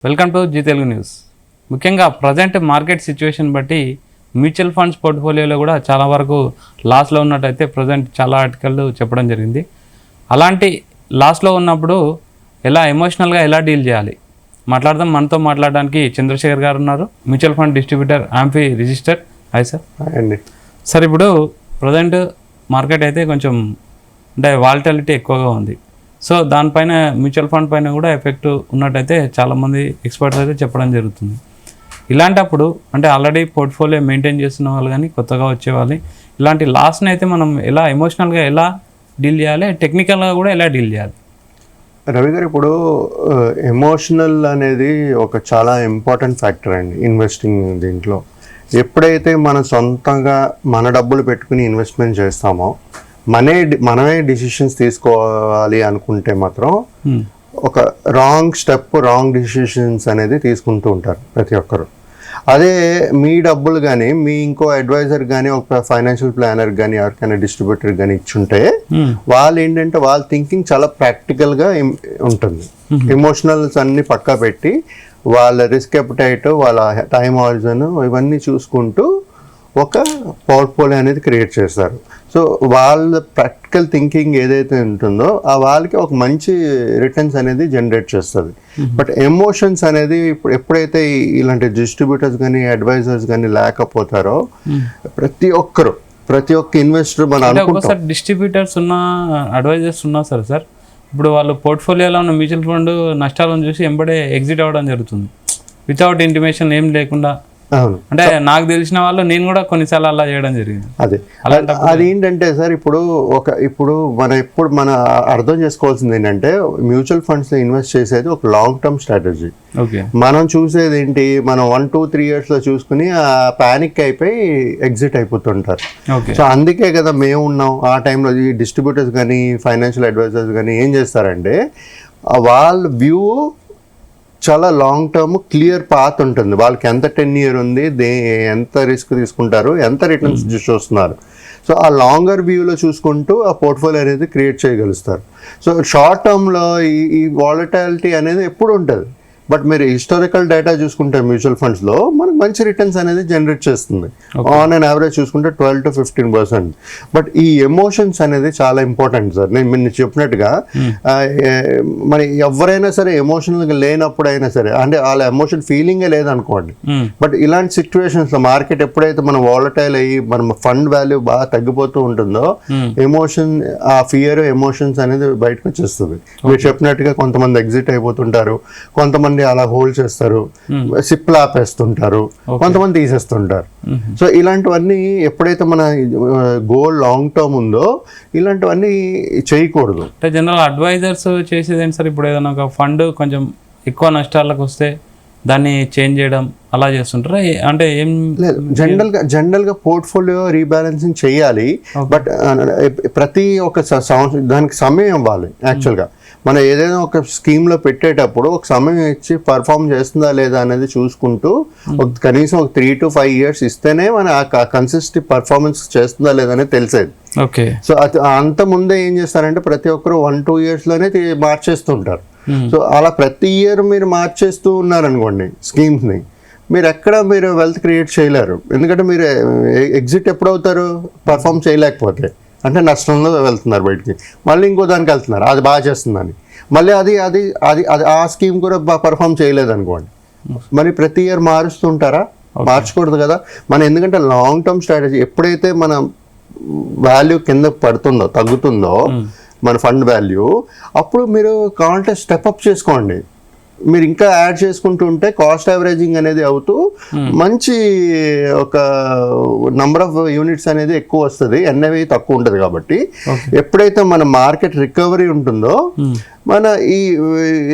Welcome to Zee Telugu news. ముఖ్యంగా present market situation బట్టి mutual funds పోర్ట్ఫోలియోలో కూడా చాలా వరకు లాస్లో ఉన్నట్టయితే ప్రజెంట్ చాలా ఆర్టికల్లు చెప్పడం జరిగింది. అలాంటి లాస్లో ఉన్నప్పుడు ఎమోషనల్గా ఎలా డీల్ చేయాలి మాట్లాడదాం. మనతో మాట్లాడడానికి చంద్రశేఖర్ గారు ఉన్నారు, mutual fund distributor amphi register. Hi sir. అండి సార్, ఇప్పుడు ప్రజెంట్ మార్కెట్ అయితే కొంచెం అంటే వాలటిలిటీ ఎక్కువగా ఉంది. సో దానిపైన మ్యూచువల్ ఫండ్ పైన కూడా ఎఫెక్ట్ ఉన్నట్టయితే చాలామంది ఎక్స్పర్ట్స్ అయితే చెప్పడం జరుగుతుంది. ఇలాంటప్పుడు అంటే ఆల్రెడీ పోర్ట్ఫోలియో మెయింటైన్ చేస్తున్న వాళ్ళు కానీ కొత్తగా వచ్చేవాళ్ళు ఇలాంటి లాస్ని అయితే మనం ఎమోషనల్గా ఎలా డీల్ చేయాలి, టెక్నికల్గా కూడా ఎలా డీల్ చేయాలి? రవి గారు, ఇప్పుడు ఎమోషనల్ అనేది ఒక చాలా ఇంపార్టెంట్ ఫ్యాక్టర్ అండి ఇన్వెస్టింగ్ దీంట్లో. ఎప్పుడైతే మనం సొంతంగా మన డబ్బులు పెట్టుకుని ఇన్వెస్ట్మెంట్ చేస్తామో మనమే డిసిషన్స్ తీసుకోవాలి అనుకుంటే మాత్రం ఒక రాంగ్ డిసిషన్స్ అనేది తీసుకుంటూ ఉంటారు ప్రతి ఒక్కరు. అదే మీ డబ్బులు కానీ మీ ఇంకో అడ్వైజర్ కానీ ఒక ఫైనాన్షియల్ ప్లానర్ కానీ ఎవరికైనా డిస్ట్రిబ్యూటర్ కానీ ఇచ్చుంటే వాళ్ళు ఏంటంటే వాళ్ళ థింకింగ్ చాలా ప్రాక్టికల్గా ఉంటుంది. ఎమోషనల్స్ అన్ని పక్కా పెట్టి వాళ్ళ రిస్క్ అపెటైట్, వాళ్ళ టైం హారిజన్ ఇవన్నీ చూసుకుంటూ ఒక పోర్ట్ఫోలియో అనేది క్రియేట్ చేస్తారు. సో వాళ్ళ ప్రాక్టికల్ థింకింగ్ ఏదైతే ఉంటుందో ఆ వాళ్ళకి ఒక మంచి రిటర్న్స్ అనేది జనరేట్ చేస్తుంది. బట్ ఎమోషన్స్ అనేది ఇప్పుడు ఎప్పుడైతే ఇలాంటి డిస్ట్రిబ్యూటర్స్ కానీ అడ్వైజర్స్ కానీ లేకపోతారో ప్రతి ఒక్క ఇన్వెస్టర్ మనం అనుకుంటాం. డిస్ట్రిబ్యూటర్స్ ఉన్న అడ్వైజర్స్ ఉన్నా సరే సార్, ఇప్పుడు వాళ్ళు పోర్ట్ఫోలియోలో ఉన్న మ్యూచువల్ ఫండ్ నష్టాలను చూసి ఎంబడే ఎగ్జిట్ అవ్వడం జరుగుతుంది వితౌట్ ఇంటిమేషన్, ఏం లేకుండా. అవును, అంటే నాకు తెలిసిన వాళ్ళు నేను కూడా కొన్నిసార్లు అలా చేయడం జరిగింది. అది ఏంటంటే సార్, ఇప్పుడు మన అర్థం చేసుకోవాల్సింది ఏంటంటే మ్యూచువల్ ఫండ్స్ లో ఇన్వెస్ట్ చేసేది ఒక లాంగ్ టర్మ్ స్ట్రాటజీ. మనం చూసేది ఏంటి, మనం 1-2-3 years లో చూసుకుని పానిక్ అయిపోయి ఎగ్జిట్ అయిపోతుంటారు. సో అందుకే కదా మేము ఉన్నాం ఆ టైంలో. ఈ డిస్ట్రిబ్యూటర్స్ కానీ ఫైనాన్షియల్ అడ్వైజర్స్ కానీ ఏం చేస్తారంటే వాళ్ళ వ్యూ చాలా లాంగ్ టర్మ్ క్లియర్ పాత్ ఉంటుంది. వాళ్ళకి ఎంత 10 year ఉంది, ఎంత రిస్క్ తీసుకుంటారు, ఎంత రిటర్న్స్ చూస్తున్నారు. సో ఆ లాంగర్ వ్యూలో చూసుకుంటూ ఆ పోర్ట్ఫోలియో అనేది క్రియేట్ చేయగలుగుతారు. సో షార్ట్ టర్మ్లో ఈ వాలటాలిటీ అనేది ఎప్పుడు ఉంటుంది. బట్ మీరు హిస్టారికల్ డేటా చూసుకుంటే మ్యూచువల్ ఫండ్స్లో మనకు మంచి రిటర్న్స్ అనేది జనరేట్ చేస్తుంది. ఆన్ అండ్ యావరేజ్ చూసుకుంటే 12-15%. బట్ ఈ ఎమోషన్స్ అనేది చాలా ఇంపార్టెంట్ సార్. నేను చెప్పినట్టుగా మరి ఎవరైనా సరే ఎమోషనల్గా లేనప్పుడైనా సరే, అంటే వాళ్ళ ఎమోషన్ ఫీలింగే లేదనుకోండి. బట్ ఇలాంటి సిచ్యువేషన్స్లో మార్కెట్ ఎప్పుడైతే మనం వాలటైల్ అయ్యి మన ఫండ్ వాల్యూ బాగా తగ్గిపోతూ ఉంటుందో ఎమోషన్, ఆ ఫియర్ ఎమోషన్స్ అనేది బయటకు వచ్చేస్తుంది. మీరు చెప్పినట్టుగా కొంతమంది ఎగ్జిట్ అయిపోతుంటారు, కొంతమంది అలా హోల్డ్ చేస్తారు, సిప్లు ఆపేస్తుంటారు, కొంతమంది తీసేస్తుంటారు. సో ఇలాంటివన్నీ ఎప్పుడైతే మన గోల్ లాంగ్ టర్మ్ ఉందో ఇలాంటివన్నీ చేయకూడదు. అంటే జనరల్ అడ్వైజర్స్ చేసేది ఏంటి సార్, ఇప్పుడు ఏదైనా ఒక ఫండ్ కొంచెం ఎక్కువ నష్టాలకు వస్తే దాన్ని చేంజ్ చేయడం అలా చేస్తుంటారా? అంటే ఏం లేదు, జనరల్గా పోర్ట్ఫోలియో రీబ్యాలెన్సింగ్ చేయాలి. బట్ ప్రతి ఒక్క దానికి సమయం ఇవ్వాలి. యాక్చువల్గా మనం ఏదైనా ఒక స్కీమ్లో పెట్టేటప్పుడు ఒక సమయం ఇచ్చి పర్ఫామ్ చేస్తుందా లేదా అనేది చూసుకుంటూ కనీసం ఒక 3-5 years ఇస్తేనే మన కన్సిస్టెంట్ పర్ఫార్మెన్స్ చేస్తుందా లేదా అనేది తెలిసేది. ఓకే. సో అంత ముందే ఏం చేస్తారంటే ప్రతి ఒక్కరు 1-2 yearsలోనే మార్చేస్తుంటారు. సో అలా ప్రతి ఇయర్ మీరు మార్చేస్తూ ఉన్నారనుకోండి స్కీమ్స్ని, మీరు వెల్త్ క్రియేట్ చేయలేరు. ఎందుకంటే మీరు ఎగ్జిట్ ఎప్పుడు అవుతారు, పర్ఫామ్ చేయలేకపోతే. అంటే నష్టంలో వెళ్తున్నారు బయటికి, మళ్ళీ ఇంకో దానికి వెళ్తున్నారు అది బాగా చేస్తుందని, మళ్ళీ అది అది అది అది ఆ స్కీమ్ కూడా పర్ఫామ్ చేయలేదు అనుకోండి, మరి ప్రతి ఇయర్ మారుస్తుంటారా? మార్చకూడదు కదా మనం. ఎందుకంటే లాంగ్ టర్మ్ స్ట్రాటజీ ఎప్పుడైతే మన వాల్యూ కింద పడుతుందో, తగ్గుతుందో మన ఫండ్ వాల్యూ, అప్పుడు మీరు కావాలంటే స్టెప్అప్ చేసుకోండి. మీరు ఇంకా యాడ్ చేసుకుంటూ ఉంటే కాస్ట్ యావరేజింగ్ అనేది అవుతూ మంచి ఒక నంబర్ ఆఫ్ యూనిట్స్ అనేది ఎక్కువ వస్తుంది, ఎన్ఐవి తక్కువ ఉంటుంది. కాబట్టి ఎప్పుడైతే మన మార్కెట్ రికవరీ ఉంటుందో మన ఈ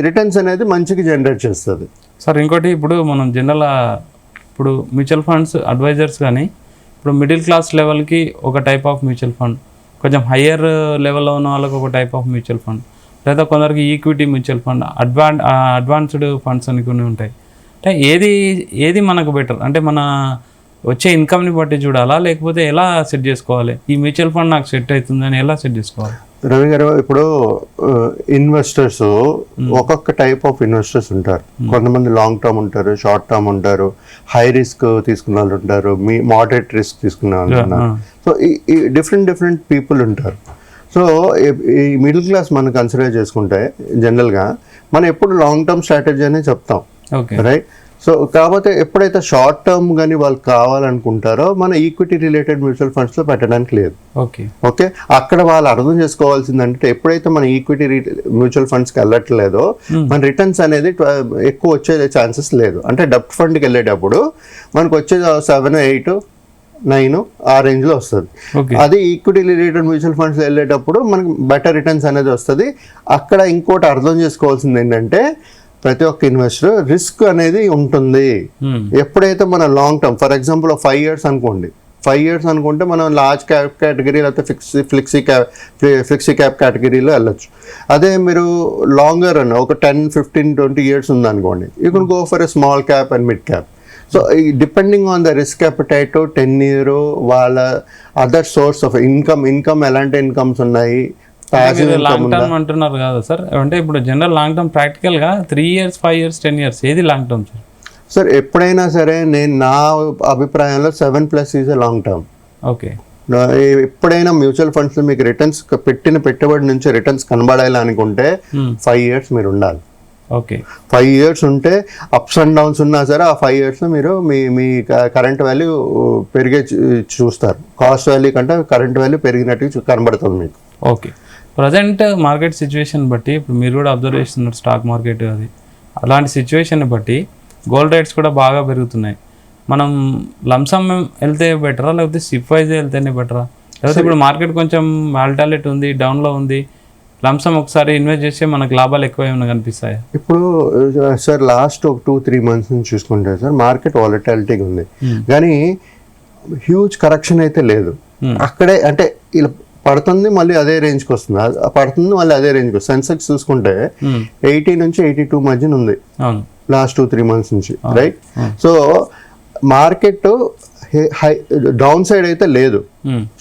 రిటర్న్స్ అనేది మంచిగా జనరేట్ చేస్తుంది. సార్ ఇంకోటి, ఇప్పుడు మనం ఇప్పుడు మ్యూచువల్ ఫండ్స్ అడ్వైజర్స్ కానీ ఇప్పుడు మిడిల్ క్లాస్ లెవెల్కి ఒక టైప్ ఆఫ్ మ్యూచువల్ ఫండ్, కొంచెం హయ్యర్ లెవెల్లో ఉన్న వాళ్ళకి ఒక టైప్ ఆఫ్ మ్యూచువల్ ఫండ్, లేదా కొందరికి equity mutual fund, advanced funds అని కొన్ని ఉంటాయి. అంటే ఏది మనకు బెటర్? అంటే మన వచ్చే ఇన్కమ్ని బట్టి చూడాలా, లేకపోతే ఎలా సెట్ చేసుకోవాలి? ఈ మ్యూచువల్ ఫండ్ నాకు సెట్ అవుతుందని ఎలా సెట్ చేసుకోవాలి? రవి గారు, ఇప్పుడు ఇన్వెస్టర్స్ ఒక్కొక్క టైప్ ఆఫ్ ఇన్వెస్టర్స్ ఉంటారు. కొంతమంది లాంగ్ టర్మ్ ఉంటారు, షార్ట్ టర్మ్ ఉంటారు, హై రిస్క్ తీసుకున్న వాళ్ళు ఉంటారు, మోడరేట్ రిస్క్ తీసుకున్న వాళ్ళు ఉన్నారు. సో ఈ డిఫరెంట్ పీపుల్ ఉంటారు. సో ఈ మిడిల్ క్లాస్ మనం కన్సిడర్ చేసుకుంటే జనరల్గా మనం ఎప్పుడు లాంగ్ టర్మ్ స్ట్రాటజీ అనే చెప్తాం, రైట్? సో కాకపోతే ఎప్పుడైతే షార్ట్ టర్మ్ కానీ వాళ్ళు కావాలనుకుంటారో మన ఈక్విటీ రిలేటెడ్ మ్యూచువల్ ఫండ్స్లో పెట్టడానికి లేదు. ఓకే, అక్కడ వాళ్ళు అర్థం చేసుకోవాల్సిందంటే ఎప్పుడైతే మన ఈక్విటీ మ్యూచువల్ ఫండ్స్కి వెళ్ళట్లేదో మన రిటర్న్స్ అనేది ఎక్కువ వచ్చే ఛాన్సెస్ లేదు. అంటే డెప్ట్ ఫండ్కి వెళ్ళేటప్పుడు మనకు వచ్చేది 7, 8, 9 ఆ రేంజ్లో వస్తుంది. అది ఈక్విటీ రిలేటెడ్ మ్యూచువల్ ఫండ్స్ వెళ్ళేటప్పుడు మనకి బెటర్ రిటర్న్స్ అనేది వస్తుంది. అక్కడ ఇంకోటి అర్థం చేసుకోవాల్సింది ఏంటంటే ప్రతి ఒక్క ఇన్వెస్టర్ రిస్క్ అనేది ఉంటుంది. ఎప్పుడైతే మన long term, for example 5 years అనుకోండి, 5 years అనుకుంటే మనం లార్జ్ క్యాప్ కేటగిరీ లేకపోతే ఫ్లెక్సీ క్యాప్ కేటగిరీలో వెళ్ళొచ్చు. అదే మీరు లాంగర్ రన్ ఒక 10, 15, 20 years ఉందనుకోండి, you can go for a small cap and mid cap. So depending on the risk appetite, tenure, వాళ్ళ అదర్ సోర్స్ ఆఫ్ ఇన్కమ్ ఎలాంటి ఇన్కమ్స్ ఉన్నాయి, లాంగ్ టర్మ్ అంటున్నారు కదా సార్. అంటే ఇప్పుడు జనరల్ లాంగ్ టర్మ్ ప్రాక్టికల్ గా 3 years, 5 years, 10 years ఏది long term sir? Sir ఎప్పుడైనా సరే నా అభిప్రాయంలో 7+ is a long term. Okay, ఎప్పుడైనా మ్యూచువల్ ఫండ్స్ మీకు రిటర్న్స్ పెట్టిన పెట్టుబడి నుంచి రిటర్న్స్ కనబడాలి అనుకుంటే 5 years మీరు ఉండాలి. ఓకే, 5 years ఉంటే అప్స్ అండ్ డౌన్స్ ఉన్నా సరే ఆ 5 years మీరు మీ కరెంట్ వాల్యూ పెరిగే చూస్తారు. కాస్ట్ వాల్యూ కంటే కరెంట్ వాల్యూ పెరిగినట్టు కనబడుతుంది మీకు. ఓకే, ప్రజెంట్ మార్కెట్ సిచ్యువేషన్ బట్టి ఇప్పుడు మీరు కూడా అబ్జర్వ్ చేస్తున్నారు స్టాక్ మార్కెట్ అది, అలాంటి సిచ్యువేషన్ బట్టి గోల్డ్ రేట్స్ కూడా బాగా పెరుగుతున్నాయి. మనం లంసమ్ వెళ్తే బెటరా లేకపోతే సిప్ వైజ్ వెళ్తేనే బెటరా? లేకపోతే ఇప్పుడు మార్కెట్ కొంచెం వాలటాలిటీ ఉంది, డౌన్లో ఉంది, లంసమ్ ఒకసారి ఇన్వెస్ట్ చేస్తే మనకు లాభాలు ఎక్కువ ఏమైనా కనిపిస్తాయి? ఇప్పుడు సార్ లాస్ట్ ఒక 2-3 months నుంచి చూసుకుంటే సార్ మార్కెట్ వాలటాలిటీగా ఉంది, కానీ హ్యూజ్ కరెక్షన్ అయితే లేదు. అక్కడే అంటే ఇలా పడుతుంది, మళ్ళీ అదే రేంజ్కి వస్తుంది, పడుతుంది, మళ్ళీ అదే రేంజ్కి వస్తుంది. సెన్సెక్స్ చూసుకుంటే 80 నుంచి 82 మధ్యన ఉంది లాస్ట్ 2-3 months నుంచి, right? So market down side అయితే లేదు.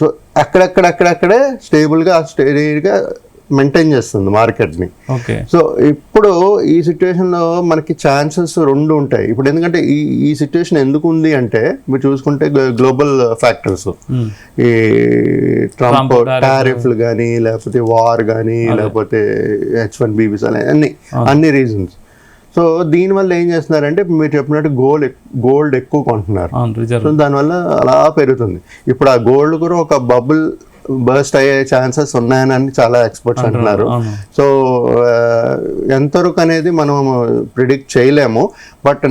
సో అక్కడక్కడే స్టేబుల్గా స్టడీగా మెయింటైన్ చేస్తుంది మార్కెట్ని. సో ఇప్పుడు ఈ సిచ్యువేషన్లో మనకి ఛాన్సెస్ 2 ఉంటాయి. ఇప్పుడు ఎందుకంటే ఈ సిచ్యువేషన్ ఎందుకు ఉంది అంటే మీరు చూసుకుంటే గ్లోబల్ ఫ్యాక్టర్స్, ఈ ట్రంప్ టారిఫ్లు కానీ, లేకపోతే వార్ కానీ, లేకపోతే H1B అన్ని రీజన్స్. సో దీనివల్ల ఏం చేస్తున్నారంటే మీరు చెప్పినట్టు గోల్డ్ ఎక్కువ కొంటున్నారు. సో దానివల్ల అలా పెరుగుతుంది. ఇప్పుడు ఆ గోల్డ్ కూడా ఒక బబుల్ బర్స్ట్ అయ్యే ఛాన్సెస్ ఉన్నాయని చాలా ఎక్స్పర్ట్స్ అంటున్నారు. సో ఎంతవరకు అనేది మనం ప్రిడిక్ట్ చేయలేము. బట్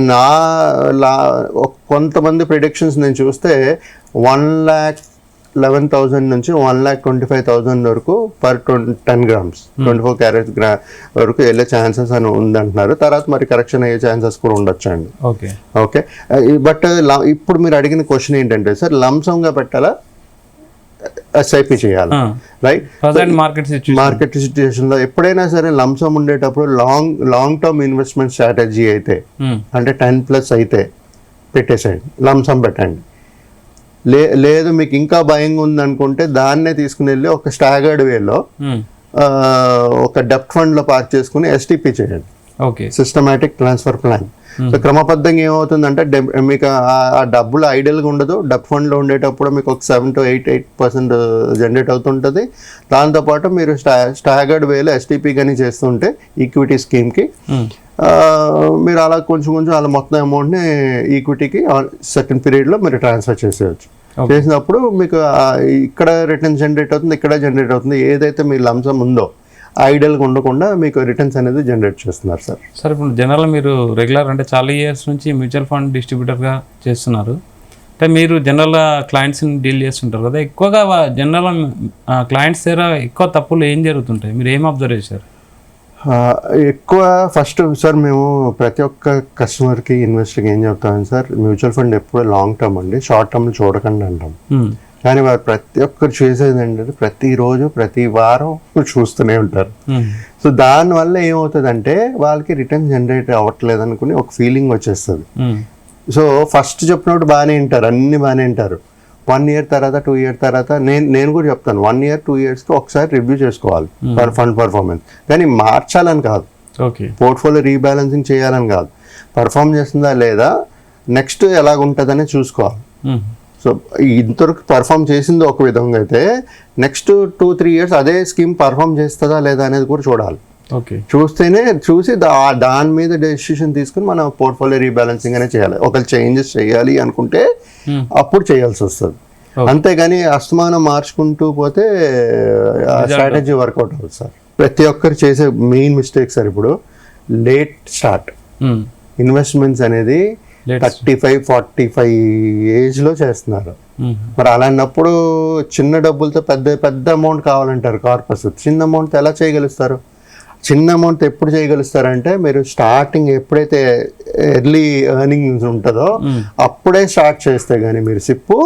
కొంతమంది ప్రిడిక్షన్స్ నేను చూస్తే 1,11,000 నుంచి 1,25,000 వరకు పర్ 10 grams 24 carats వరకు వెళ్ళే ఛాన్సెస్ అని ఉందంటున్నారు. తర్వాత మరి కరెక్షన్ అయ్యే ఛాన్సెస్ కూడా ఉండొచ్చు అండి. ఓకే, బట్ ఇప్పుడు మీరు అడిగిన క్వశ్చన్ ఏంటంటే సార్ లంసంగా పెట్టాలా ఎస్ఐపి చేయాలి, రైట్? మార్కెట్ సిచ్యుయేషన్లో ఎప్పుడైనా సరే లంసమ్ ఉండేటప్పుడు లాంగ్ టర్మ్ ఇన్వెస్ట్మెంట్ స్ట్రాటజీ అయితే అంటే 10+ అయితే పెట్టేసేయండి, లంసమ్ పెట్టండి. లేదు మీకు ఇంకా భయంగా ఉందనుకుంటే దాన్నే తీసుకుని వెళ్ళి ఒక స్టాగర్డ్ వేలో ఒక డెప్ట్ ఫండ్లో పార్క్ చేసుకుని STP చేయండి, సిస్టమాటిక్ ట్రాన్స్ఫర్ ప్లాన్. సో క్రమబద్ధంగా ఏమవుతుందంటే మీకు ఆ డబ్బులు ఐడియల్గా ఉండదు. డెప్ట్ ఫండ్లో ఉండేటప్పుడు మీకు ఒక 7 to 8% జనరేట్ అవుతుంటుంది. దాంతోపాటు మీరు స్టాగర్డ్ వేలో STP కానీ చేస్తుంటే ఈక్విటీ స్కీమ్కి మీరు అలా కొంచెం అలా మొత్తం అమౌంట్ని ఈక్విటీకి సర్టన్ పీరియడ్లో మీరు ట్రాన్స్ఫర్ చేసేయచ్చు. చేసినప్పుడు మీకు ఇక్కడ రిటర్న్ జనరేట్ అవుతుంది, ఇక్కడ జనరేట్ అవుతుంది. ఏదైతే మీ లంసమ్ ఉందో ఐడియల్గా ఉండకుండా మీకు రిటర్న్స్ అనేది జనరేట్ చేస్తున్నారు సార్. సార్ ఇప్పుడు జనరల్ మీరు రెగ్యులర్ అంటే చాలా ఇయర్స్ నుంచి మ్యూచువల్ ఫండ్ డిస్ట్రిబ్యూటర్గా చేస్తున్నారు. అంటే మీరు జనరల్గా క్లయింట్స్ని డీల్ చేస్తుంటారు కదా, ఎక్కువగా జనరల్ క్లయింట్స్ దగ్గర ఎక్కువ తప్పులు ఏం జరుగుతుంటాయి, మీరు ఏం అబ్జర్వ్ చేశారు? ఎక్కువ ఫస్ట్ సార్ మేము ప్రతి ఒక్క కస్టమర్కి ఇన్వెస్టర్కి ఏం చెప్తామని సార్, మ్యూచువల్ ఫండ్ ఎప్పుడు లాంగ్ టర్మ్ అండి, షార్ట్ టర్మ్ చూడకండి అంటాం. కానీ వారు ప్రతి ఒక్కరు చేసేది ఏంటంటే ప్రతిరోజు ప్రతి వారం చూస్తూనే ఉంటారు. సో దానివల్ల ఏమవుతుందంటే వాళ్ళకి రిటర్న్ జనరేట్ అవ్వట్లేదు అనుకుని ఒక ఫీలింగ్ వచ్చేస్తుంది. సో ఫస్ట్ చెప్పినప్పుడు బాగానే వింటారు, అన్ని బాగానే వింటారు. 1 year తర్వాత 2 year తర్వాత నేను కూడా చెప్తాను 1 year 2 yearsకి ఒకసారి రివ్యూ చేసుకోవాలి ఫండ్ పర్ఫార్మెన్స్, కానీ మార్చాలని కాదు, ఓకే పోర్ట్ఫోలియో రీబ్యాలెన్సింగ్ చేయాలని కాదు, పర్ఫామ్ చేస్తుందా లేదా నెక్స్ట్ ఎలాగుంటుందని చూసుకోవాలి. సో ఇంతవరకు పర్ఫామ్ చేసింది ఒక విధంగా అయితే నెక్స్ట్ 2-3 years అదే స్కీమ్ పర్ఫామ్ చేస్తుందా లేదా అనేది కూడా చూడాలి. ఓకే చూసి దాని మీద డెసిషన్ తీసుకుని మనం పోర్ట్ఫోలియో రీబ్యాలెన్సింగ్ అనే చేయాలి. ఒకవేళ చేంజెస్ చేయాలి అనుకుంటే అప్పుడు చేయాల్సి వస్తుంది. అంతేగాని అస్తమానం మార్చుకుంటూ పోతే స్ట్రాటజీ వర్కౌట్ అవుతుంది సార్. ప్రతి ఒక్కరు చేసే మెయిన్ మిస్టేక్ సార్ ఇప్పుడు లేట్ స్టార్ట్ ఇన్వెస్ట్మెంట్స్ అనేది 35-45 ఏజ్లో చేస్తున్నారు. మరి అలాంటప్పుడు చిన్న డబ్బులతో పెద్ద అమౌంట్ కావాలంటారు కార్పస్. చిన్న అమౌంట్ ఎలా చేయగలుగుతారు? చిన్న అమౌంట్ ఎప్పుడు చేయగలుగుతారంటే మీరు స్టార్టింగ్ ఎప్పుడైతే ఎర్లీ ఎర్నింగ్స్ ఉంటుందో అప్పుడే స్టార్ట్ చేస్తే కానీ మీరు సిప్పు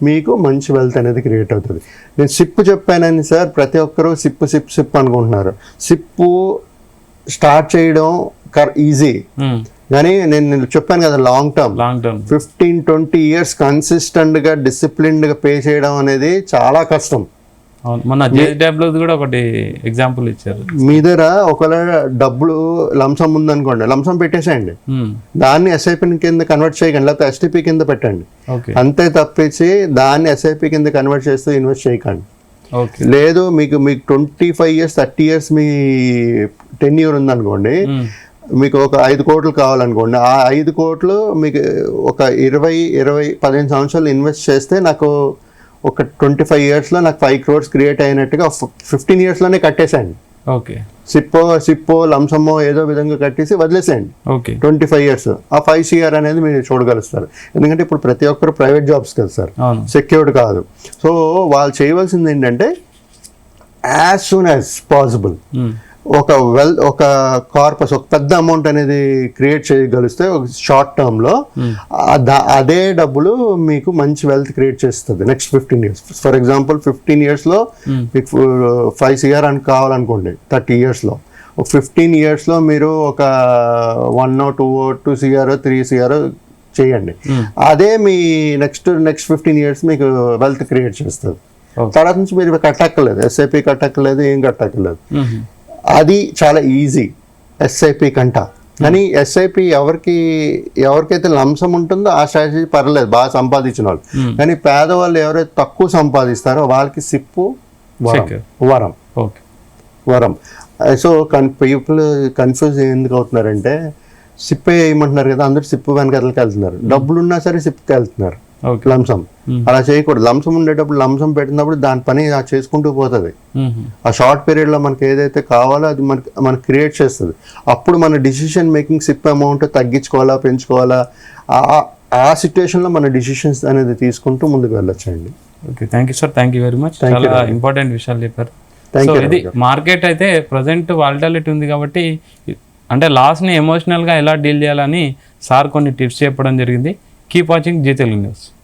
మీకు మంచి వెల్త్ అనేది క్రియేట్ అవుతుంది. నేను సిప్పు చెప్పానని సార్ ప్రతి ఒక్కరూ సిప్పు అనుకుంటున్నారు. సిప్పు స్టార్ట్ చేయడం ఈజీ, కానీ నేను చెప్పాను కదా లాంగ్ టర్మ్ 15-20 years కన్సిస్టెంట్గా డిసిప్లిన్డ్గా పే చేయడం అనేది చాలా కష్టం. మన జేడబ్ల్యూ కూడా ఒకటి ఎగ్జాంపుల్ ఇచ్చారు. మీ దగ్గర ఒకవేళ డబ్బులు లంసం ఉందనుకోండి, లంసం పెట్టేసేయండి, దాన్ని ఎస్ఐపి కింద కన్వర్ట్ చేయకండి, లేకపోతే ఎస్టీపీ కింద పెట్టండి. అంతే తప్పించి దాన్ని ఎస్ఐపి కింద కన్వర్ట్ చేస్తూ ఇన్వెస్ట్ చేయకండి. లేదు మీకు 25 years 30 years మీ టెన్యూర్ ఉందనుకోండి, మీకు ఒక 5 కోట్లు కావాలనుకోండి, ఆ 5 కోట్లు మీకు ఒక 15 సంవత్సరాలు ఇన్వెస్ట్ చేస్తే నాకు ఒక 25 yearsలో నాకు 5 crores క్రియేట్ అయినట్టుగా 15 yearsలోనే కట్టేసేయండి. ఓకే సిప్పో లంసమ్మో ఏదో విధంగా కట్టేసి వదిలేసేయండి. ఓకే 25 years ఆ 5 CR అనేది మీరు చూడగలుగుతారు. ఎందుకంటే ఇప్పుడు ప్రతి ఒక్కరు ప్రైవేట్ జాబ్స్ కదా సార్, సెక్యూర్డ్ కాదు. సో వాళ్ళు చేయవలసింది ఏంటంటే యాజ్ సూన్ యాజ్ పాసిబుల్ ఒక కార్పస్ ఒక పెద్ద అమౌంట్ అనేది క్రియేట్ చేయగలిస్తే ఒక షార్ట్ టర్మ్లో అదే డబ్బులు మీకు మంచి వెల్త్ క్రియేట్ చేస్తుంది నెక్స్ట్ 15 years. ఫర్ ఎగ్జాంపుల్ 15 yearsలో మీకు 5 CR అని కావాలనుకోండి, 30 yearsలో ఒక 15 yearsలో మీరు ఒక 1 or 2 CR 3 CR చేయండి. అదే మీ నెక్స్ట్ 15 years మీకు వెల్త్ క్రియేట్ చేస్తుంది. తర్వాత నుంచి మీరు కట్టక్కర్లేదు, ఎస్ఐపి కట్టక్కర్లేదు, ఏం కట్టక్కర్లేదు. అది చాలా ఈజీ ఎస్ఐపి కంట. కానీ ఎస్ఐపి ఎవరికైతే లంసం ఉంటుందో ఆ స్ట్రాటజీ పర్లేదు, బాగా సంపాదించిన వాళ్ళు. కానీ పేదవాళ్ళు ఎవరైతే తక్కువ సంపాదిస్తారో వాళ్ళకి సిప్పు వరం. సో పీపుల్ కన్ఫ్యూజ్ ఎందుకు అవుతున్నారంటే సిప్పే వేయమంటున్నారు కదా, అందరూ సిప్పు వెనకకి వెళ్తున్నారు, డబ్బులున్నా సరే సిప్కి వెళ్తున్నారు. లంసం అలా చేయకూడదు. లంసం ఉండేటప్పుడు లంసం పెట్టినప్పుడు దాని పని చేసుకుంటూ పోతుంది. ఆ షార్ట్ పీరియడ్ లో మనకి ఏదైతే కావాలో అది మనకి క్రియేట్ చేస్తుంది. అప్పుడు మన డిసిషన్ మేకింగ్ సిప్ అమౌంట్ తగ్గించుకోవాలా పెంచుకోవాలా, ఆ సిచ్యువేషన్ లో మన డిసిషన్స్ అనేది తీసుకుంటూ ముందుకు వెళ్ళొచ్చండి. Okay, thank you sir, thank you very much. చాలా ఇంపార్టెంట్ విషయాలు చెప్పారు. ఇది మార్కెట్ అయితే ప్రజెంట్ వాలటాలిటీ ఉంది కాబట్టి అంటే లాస్ని ఎమోషనల్గా ఎలా డీల్ చేయాలని సార్ కొన్ని టిప్స్ చెప్పడం జరిగింది. Keep watching Zee Telugu news.